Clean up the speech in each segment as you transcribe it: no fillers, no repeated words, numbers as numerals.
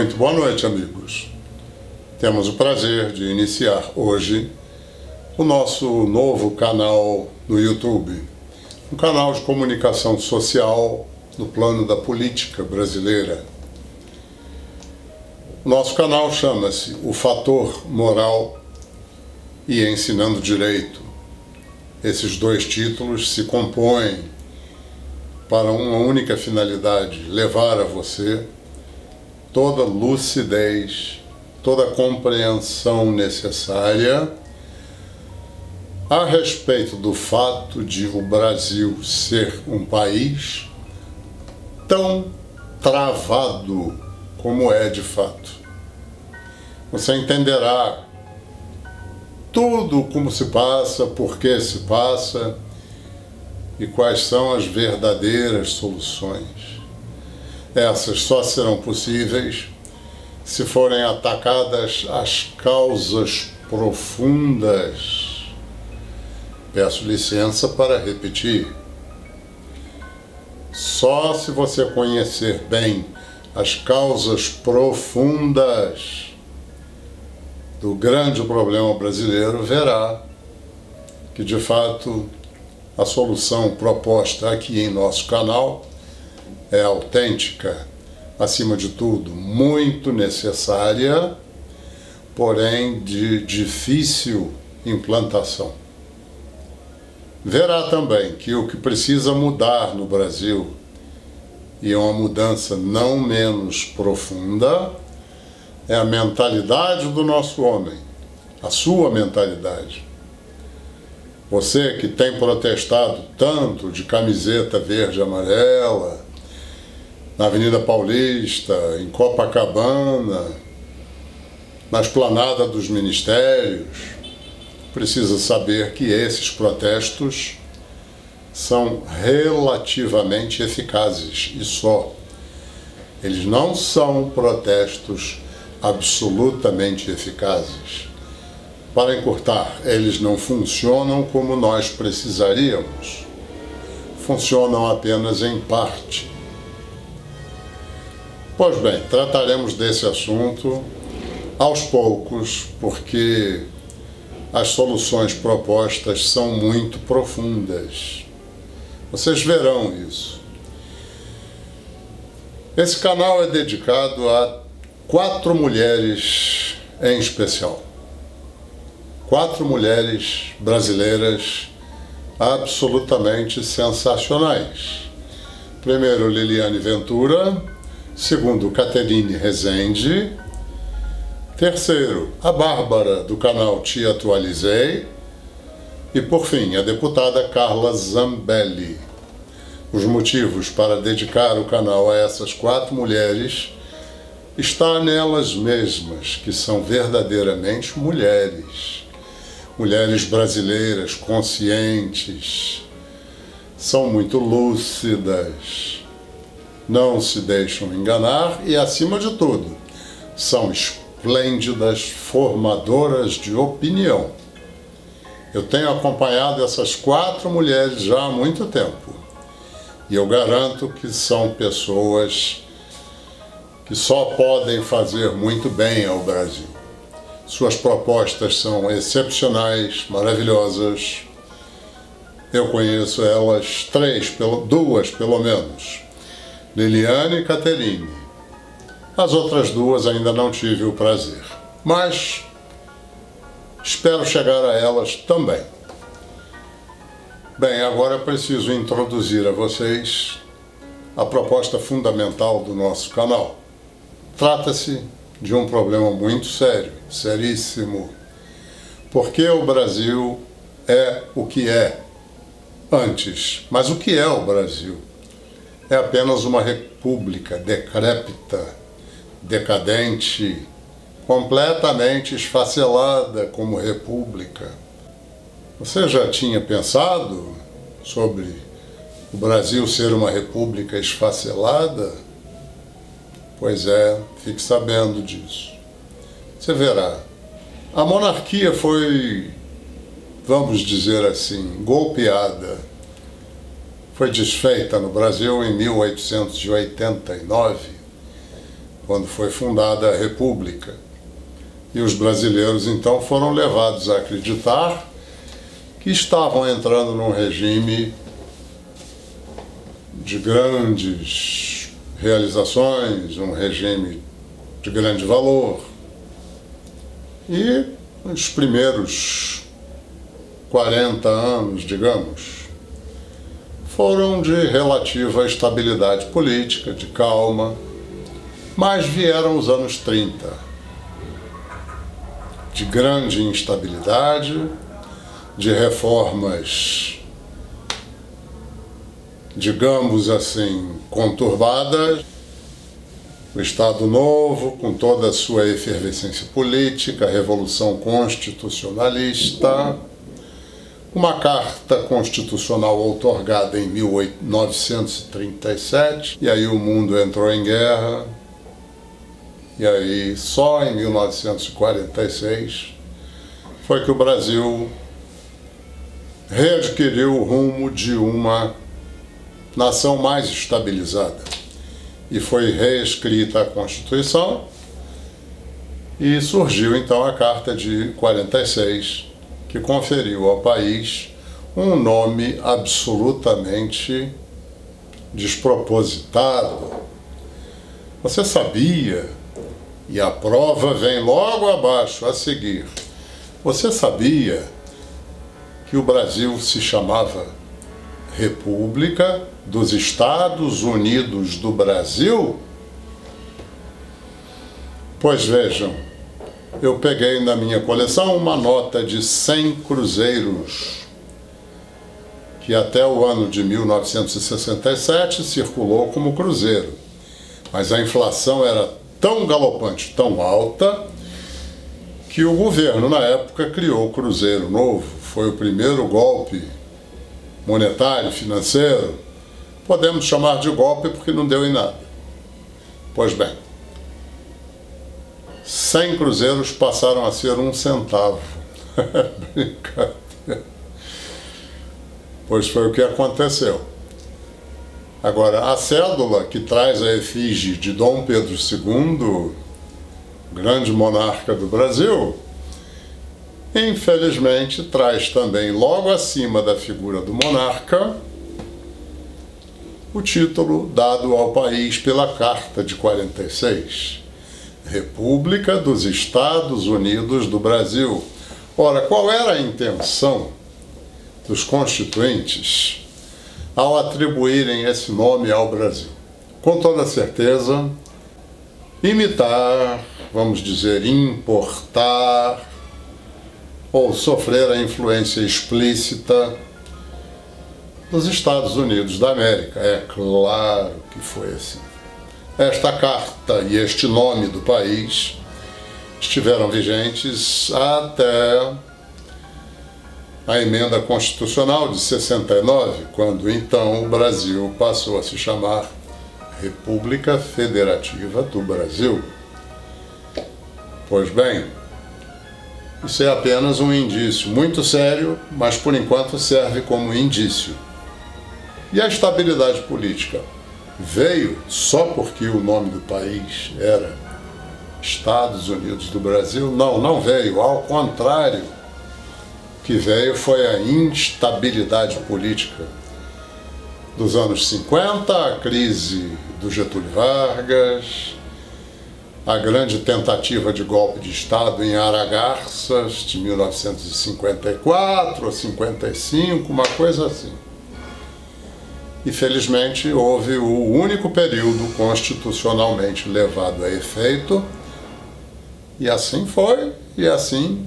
Muito boa noite, amigos. Temos o prazer de iniciar hoje o nosso novo canal no YouTube, um canal de comunicação social no plano da política brasileira. O nosso canal chama-se O Fator Moral e Ensinando Direito. Esses dois títulos se compõem para uma única finalidade: levar a você toda lucidez, toda compreensão necessária a respeito do fato de o Brasil ser um país tão travado como é de fato. Você entenderá tudo como se passa, por que se passa e quais são as verdadeiras soluções. Essas só serão possíveis se forem atacadas as causas profundas. Peço licença para repetir. Só se você conhecer bem as causas profundas do grande problema brasileiro, verá que, de fato, a solução proposta aqui em nosso canal é autêntica, acima de tudo, muito necessária, porém de difícil implantação. Verá também que o que precisa mudar no Brasil, e é uma mudança não menos profunda, é a mentalidade do nosso homem, a sua mentalidade. Você que tem protestado tanto de camiseta verde e amarela, na Avenida Paulista, em Copacabana, na Esplanada dos Ministérios, precisa saber que esses protestos são relativamente eficazes e só. Eles não são protestos absolutamente eficazes. Para encurtar, eles não funcionam como nós precisaríamos. Funcionam apenas em parte. Pois bem, trataremos desse assunto aos poucos, porque as soluções propostas são muito profundas. Vocês verão isso. Esse canal é dedicado a 4 mulheres em especial. 4 mulheres brasileiras absolutamente sensacionais. Primeiro, Liliane Ventura. Segundo, Caterine Rezende. Terceiro, a Bárbara, do canal Te Atualizei. E, por fim, a deputada Carla Zambelli. Os motivos para dedicar o canal a essas 4 mulheres está nelas mesmas, que são verdadeiramente mulheres. Mulheres brasileiras conscientes, são muito lúcidas, não se deixam enganar e, acima de tudo, são esplêndidas formadoras de opinião. Eu tenho acompanhado essas 4 mulheres já há muito tempo e eu garanto que são pessoas que só podem fazer muito bem ao Brasil. Suas propostas são excepcionais, maravilhosas. Eu conheço elas 2 pelo menos, Liliane e Caterine. As outras 2 ainda não tive o prazer, mas espero chegar a elas também. Bem, agora eu preciso introduzir a vocês a proposta fundamental do nosso canal. Trata-se de um problema muito sério, seríssimo. Porque o Brasil é o que é antes. Mas o que é o Brasil? É apenas uma república decrépita, decadente, completamente esfacelada como república. Você já tinha pensado sobre o Brasil ser uma república esfacelada? Pois é, fique sabendo disso. Você verá, a monarquia foi, vamos dizer assim, golpeada. Foi desfeita no Brasil em 1889, quando foi fundada a República. E os brasileiros, então, foram levados a acreditar que estavam entrando num regime de grandes realizações, um regime de grande valor. E os primeiros 40 anos, digamos, foram de relativa estabilidade política, de calma, mas vieram os anos 30, de grande instabilidade, de reformas, digamos assim, conturbadas, o Estado Novo, com toda a sua efervescência política, a Revolução Constitucionalista, uma carta constitucional outorgada em 1937, e aí o mundo entrou em guerra, e aí só em 1946 foi que o Brasil readquiriu o rumo de uma nação mais estabilizada. E foi reescrita a Constituição e surgiu então a Carta de 46, que conferiu ao país um nome absolutamente despropositado. Você sabia, e a prova vem logo abaixo, a seguir, você sabia que o Brasil se chamava República dos Estados Unidos do Brasil? Pois vejam, eu peguei na minha coleção uma nota de 100 cruzeiros, que até o ano de 1967 circulou como cruzeiro. Mas a inflação era tão galopante, tão alta, que o governo, na época, criou o Cruzeiro Novo. Foi o primeiro golpe monetário, financeiro. Podemos chamar de golpe porque não deu em nada. Pois bem, 100 cruzeiros passaram a ser 1 centavo. Brincadeira. Pois foi o que aconteceu. Agora, a cédula que traz a efígie de Dom Pedro II, grande monarca do Brasil, infelizmente traz também, logo acima da figura do monarca, o título dado ao país pela Carta de 46, República dos Estados Unidos do Brasil. Ora, qual era a intenção dos constituintes ao atribuírem esse nome ao Brasil? Com toda certeza, imitar, vamos dizer, importar, ou sofrer a influência explícita dos Estados Unidos da América. É claro que foi assim. Esta carta e este nome do país estiveram vigentes até a emenda constitucional de 69, quando então o Brasil passou a se chamar República Federativa do Brasil. Pois bem, isso é apenas um indício muito sério, mas por enquanto serve como indício. E a estabilidade política veio só porque o nome do país era Estados Unidos do Brasil? Não, não veio. Ao contrário, o que veio foi a instabilidade política dos anos 50, a crise do Getúlio Vargas, a grande tentativa de golpe de Estado em Aragarças, de 1954 ou 55, uma coisa assim. E, felizmente, houve o único período constitucionalmente levado a efeito, e assim foi, e assim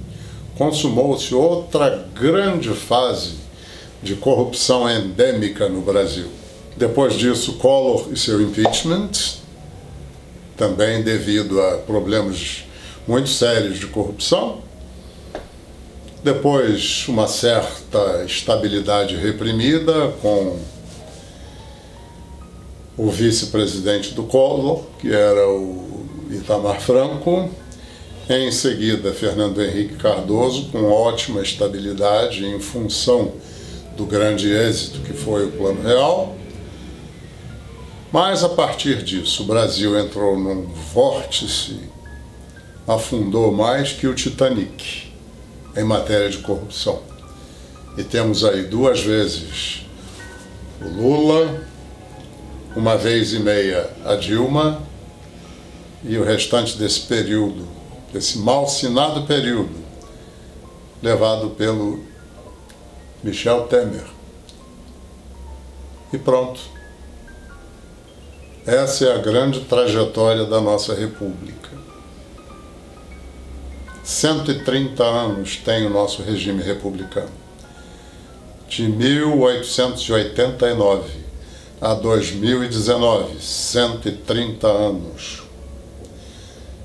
consumou-se outra grande fase de corrupção endêmica no Brasil. Depois disso, Collor e seu impeachment, também devido a problemas muito sérios de corrupção. Depois, uma certa estabilidade reprimida com o vice-presidente do Collor, que era o Itamar Franco. Em seguida, Fernando Henrique Cardoso, com ótima estabilidade em função do grande êxito que foi o Plano Real. Mas a partir disso, o Brasil entrou num vórtice, afundou mais que o Titanic em matéria de corrupção. E temos aí 2 vezes o Lula, 1 vez e meia a Dilma, e o restante desse período, desse malsinado período, levado pelo Michel Temer. E pronto. Essa é a grande trajetória da nossa República. 130 anos tem o nosso regime republicano. De 1889 a 2019, 130 anos.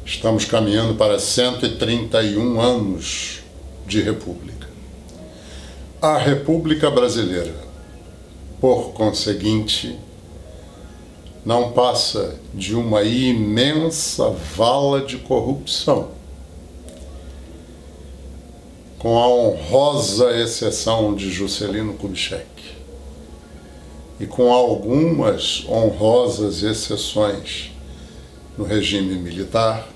Estamos caminhando para 131 anos de República. A República Brasileira, por conseguinte, não passa de uma imensa vala de corrupção, com a honrosa exceção de Juscelino Kubitschek e com algumas honrosas exceções no regime militar.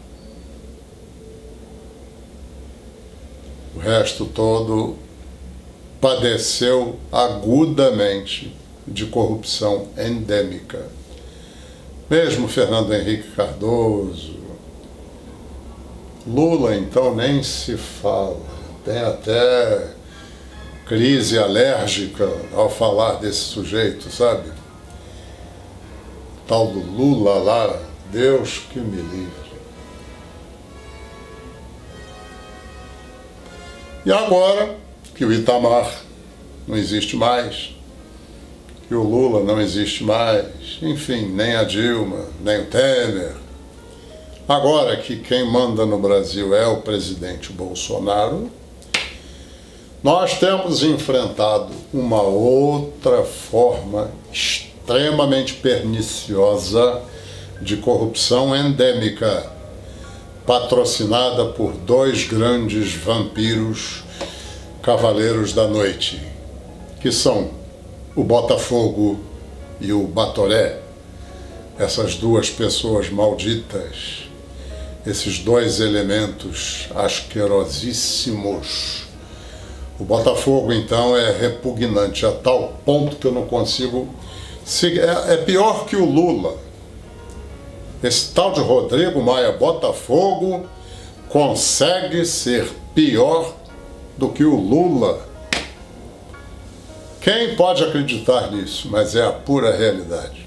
O resto todo padeceu agudamente de corrupção endêmica. Mesmo Fernando Henrique Cardoso, Lula então nem se fala, tem até crise alérgica ao falar desse sujeito, sabe? Tal do Lula lá, Deus que me livre. E agora que o Itamar não existe mais, que o Lula não existe mais, enfim, nem a Dilma, nem o Temer. Agora que quem manda no Brasil é o presidente Bolsonaro, nós temos enfrentado uma outra forma extremamente perniciosa de corrupção endêmica, patrocinada por 2 grandes vampiros cavaleiros da noite, que são o Botafogo e o Batoré. Essas 2 pessoas malditas, esses 2 elementos asquerosíssimos. O Botafogo, então, é repugnante a tal ponto que eu não consigo seguir. É pior que o Lula. Esse tal de Rodrigo Maia Botafogo consegue ser pior do que o Lula. Quem pode acreditar nisso? Mas é a pura realidade.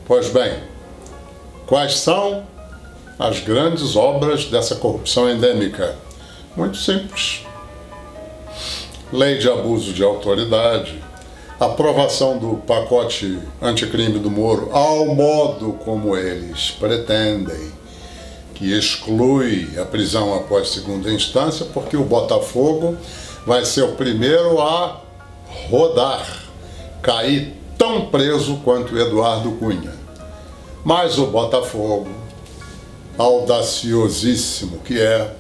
Pois bem, quais são as grandes obras dessa corrupção endêmica? Muito simples. Lei de abuso de autoridade, aprovação do pacote anticrime do Moro ao modo como eles pretendem, que exclui a prisão após 2ª instância, porque o Botafogo vai ser o primeiro a rodar, cair tão preso quanto o Eduardo Cunha. Mas o Botafogo, audaciosíssimo que é,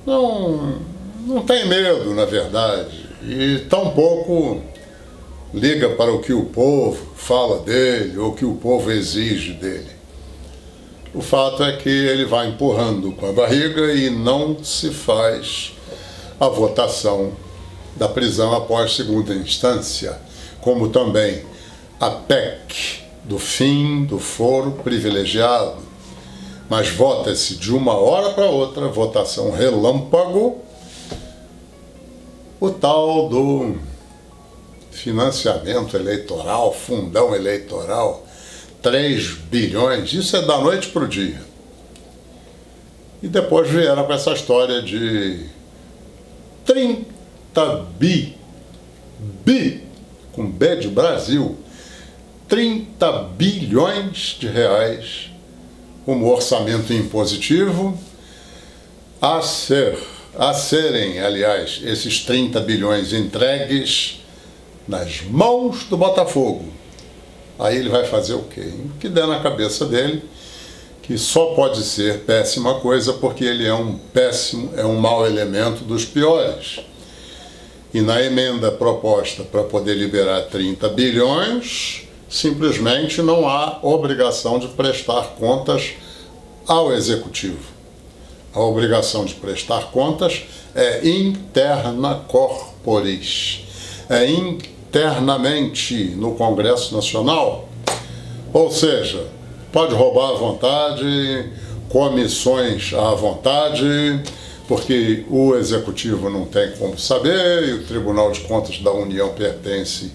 não tem medo, na verdade, e tampouco liga para o que o povo fala dele ou o que o povo exige dele. O fato é que ele vai empurrando com a barriga e não se faz a votação da prisão após 2ª instância, como também a PEC do fim do foro privilegiado. Mas vota-se de uma hora para outra, votação relâmpago, o tal do financiamento eleitoral, fundão eleitoral, 3 bilhões, isso é da noite para o dia. E depois vieram com essa história de 30 com B de Brasil, 30 bilhões de reais como orçamento impositivo a serem, aliás, esses 30 bilhões entregues nas mãos do Botafogo. Aí ele vai fazer o quê? O que der na cabeça dele, que só pode ser péssima coisa, porque ele é um mau elemento dos piores. E na emenda proposta para poder liberar 30 bilhões, Simplesmente não há obrigação de prestar contas ao Executivo. A obrigação de prestar contas é interna corporis, é internamente no Congresso Nacional. Ou seja, pode roubar à vontade, comissões à vontade, porque o Executivo não tem como saber e o Tribunal de Contas da União pertence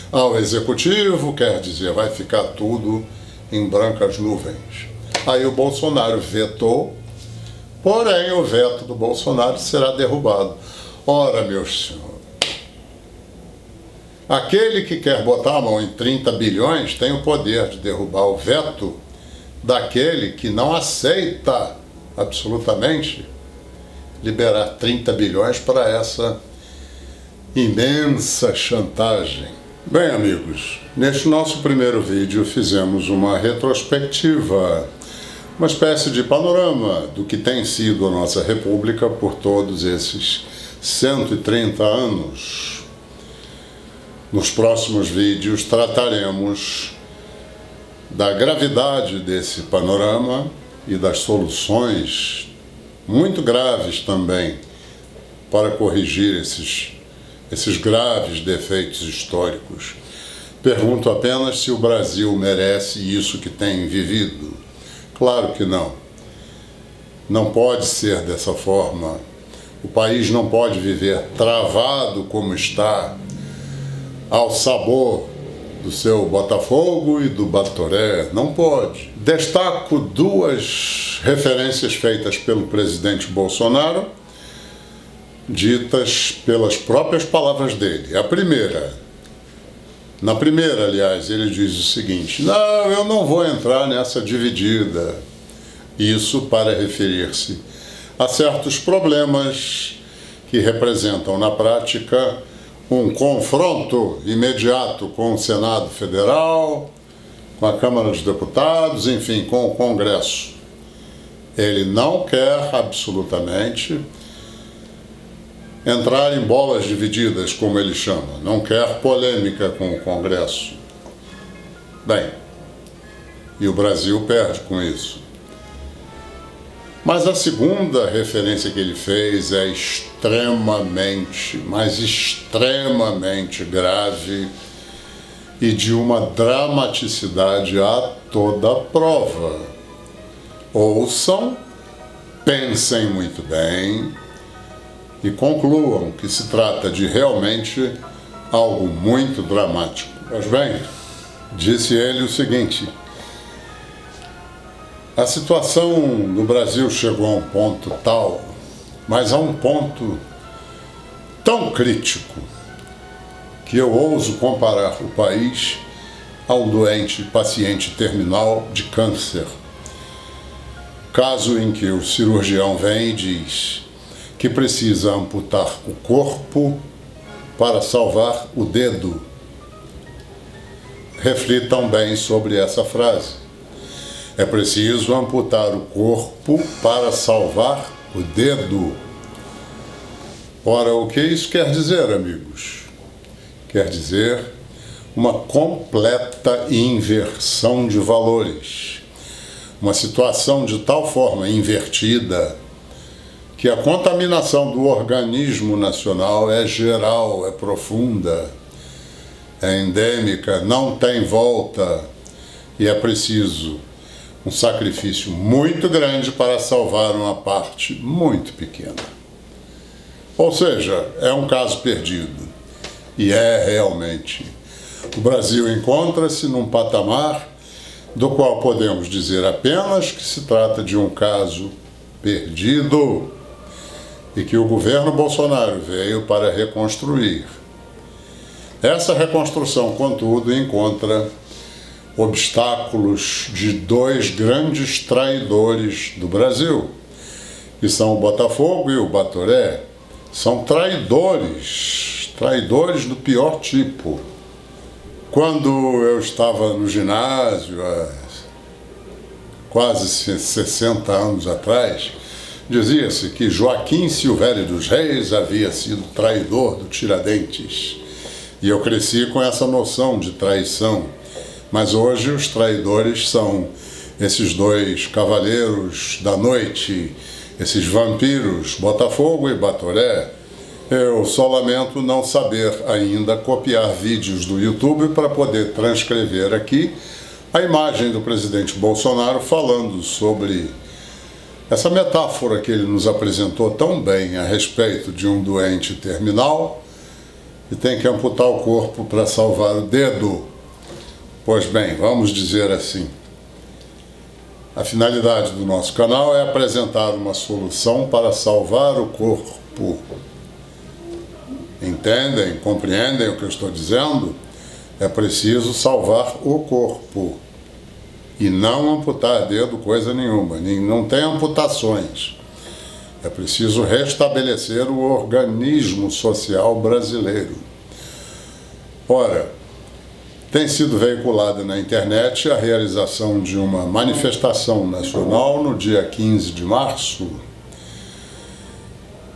ao Executivo, quer dizer, vai ficar tudo em brancas nuvens. Aí o Bolsonaro vetou, porém o veto do Bolsonaro será derrubado. Ora, meus senhores, aquele que quer botar a mão em 30 bilhões tem o poder de derrubar o veto daquele que não aceita absolutamente liberar 30 bilhões para essa imensa chantagem. Bem, amigos, neste nosso primeiro vídeo fizemos uma retrospectiva, uma espécie de panorama do que tem sido a nossa República por todos esses 130 anos. Nos próximos vídeos trataremos da gravidade desse panorama e das soluções muito graves também para corrigir esses graves defeitos históricos. Pergunto apenas se o Brasil merece isso que tem vivido. Claro que não. Não pode ser dessa forma. O país não pode viver travado como está, ao sabor do seu Botafogo e do Batoré. Não pode. Destaco duas referências feitas pelo presidente Bolsonaro, ditas pelas próprias palavras dele. A primeira, aliás, ele diz o seguinte: não, eu não vou entrar nessa dividida. Isso para referir-se a certos problemas que representam na prática um confronto imediato com o Senado Federal, com a Câmara dos Deputados, enfim, com o Congresso. Ele não quer absolutamente entrar em bolas divididas, como ele chama. Não quer polêmica com o Congresso. Bem, e o Brasil perde com isso. Mas a segunda referência que ele fez é extremamente, mas extremamente grave e de uma dramaticidade a toda prova. Ouçam, pensem muito bem e concluam que se trata de realmente algo muito dramático. Pois bem, disse ele o seguinte: a situação no Brasil chegou a um ponto tal, mas a um ponto tão crítico, que eu ouso comparar o país a um doente paciente terminal de câncer. Caso em que o cirurgião vem e diz que precisa amputar o corpo para salvar o dedo. Reflitam bem sobre essa frase. É preciso amputar o corpo para salvar o dedo. Ora, o que isso quer dizer, amigos? Quer dizer uma completa inversão de valores. Uma situação de tal forma invertida que a contaminação do organismo nacional é geral, é profunda, é endêmica, não tem volta e é preciso um sacrifício muito grande para salvar uma parte muito pequena. Ou seja, é um caso perdido. E é realmente. O Brasil encontra-se num patamar do qual podemos dizer apenas que se trata de um caso perdido e que o governo Bolsonaro veio para reconstruir. Essa reconstrução, contudo, encontra obstáculos de dois grandes traidores do Brasil, que são o Botafogo e o Batoré. São traidores do pior tipo. Quando eu estava no ginásio, há quase 60 anos atrás, dizia-se que Joaquim Silvério dos Reis havia sido traidor do Tiradentes. E eu cresci com essa noção de traição. Mas hoje os traidores são esses dois cavaleiros da noite, esses vampiros, Botafogo e Batoré. Eu só lamento não saber ainda copiar vídeos do YouTube para poder transcrever aqui a imagem do presidente Bolsonaro falando sobre essa metáfora que ele nos apresentou tão bem a respeito de um doente terminal e tem que amputar o corpo para salvar o dedo. Pois bem, vamos dizer assim, a finalidade do nosso canal é apresentar uma solução para salvar o corpo. Entendem? Compreendem o que eu estou dizendo? É preciso salvar o corpo e não amputar dedo coisa nenhuma. Não tem amputações. É preciso restabelecer o organismo social brasileiro. Ora, tem sido veiculada na internet a realização de uma manifestação nacional no dia 15 de março.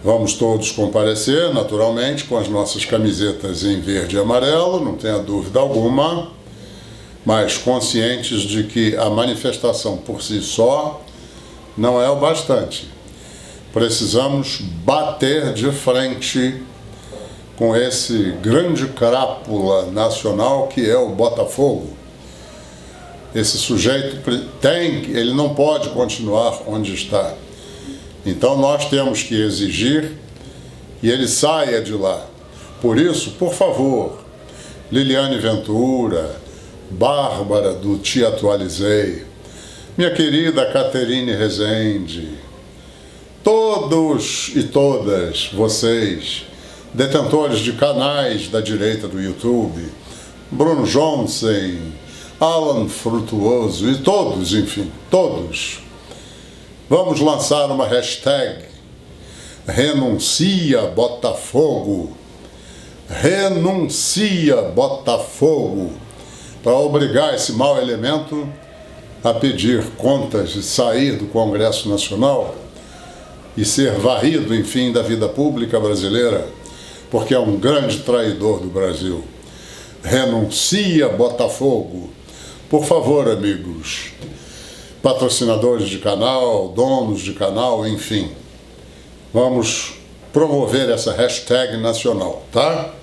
Vamos todos comparecer, naturalmente, com as nossas camisetas em verde e amarelo, não tenha dúvida alguma, mas conscientes de que a manifestação por si só não é o bastante. Precisamos bater de frente com esse grande crápula nacional que é o Botafogo. Esse sujeito ele não pode continuar onde está. Então nós temos que exigir que ele saia de lá. Por isso, por favor, Liliane Ventura, Bárbara do Te Atualizei, minha querida Caterine Rezende, todos e todas vocês, detentores de canais da direita do YouTube, Bruno Johnson, Alan Frutuoso e todos, enfim, todos, vamos lançar uma hashtag Renuncia Botafogo, Renuncia Botafogo, para obrigar esse mau elemento a pedir contas e sair do Congresso Nacional e ser varrido, enfim, da vida pública brasileira, porque é um grande traidor do Brasil. Renuncia Botafogo. Por favor, amigos, patrocinadores de canal, donos de canal, enfim, vamos promover essa hashtag nacional, tá?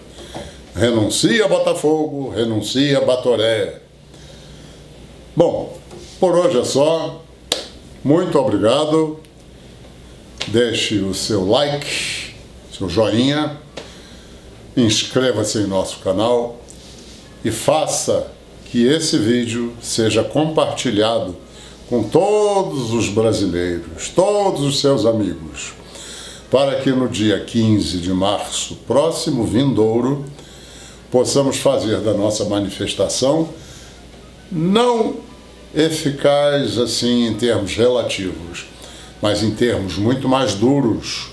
Renuncia Botafogo, renuncia Batoré. Bom, por hoje é só. Muito obrigado. Deixe o seu like, seu joinha, inscreva-se em nosso canal e faça que esse vídeo seja compartilhado com todos os brasileiros, todos os seus amigos, para que no dia 15 de março, próximo vindouro, possamos fazer da nossa manifestação não eficaz assim em termos relativos, mas em termos muito mais duros,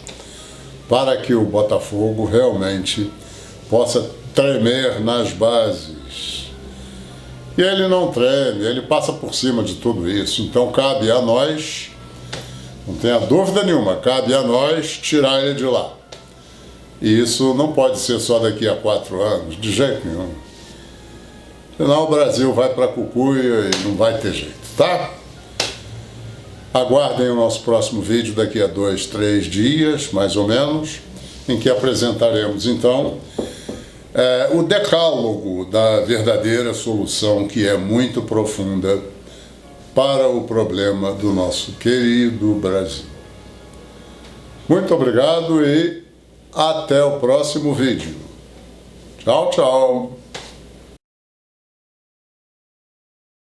para que o Botafogo realmente possa tremer nas bases. E ele não treme, ele passa por cima de tudo isso. Então cabe a nós, não tenha dúvida nenhuma, cabe a nós tirar ele de lá. E isso não pode ser só daqui a 4 anos, de jeito nenhum. Senão o Brasil vai para a cucuia e não vai ter jeito, tá? Aguardem o nosso próximo vídeo daqui a 2, 3 dias, mais ou menos, em que apresentaremos então o decálogo da verdadeira solução, que é muito profunda para o problema do nosso querido Brasil. Muito obrigado e até o próximo vídeo. Tchau, tchau.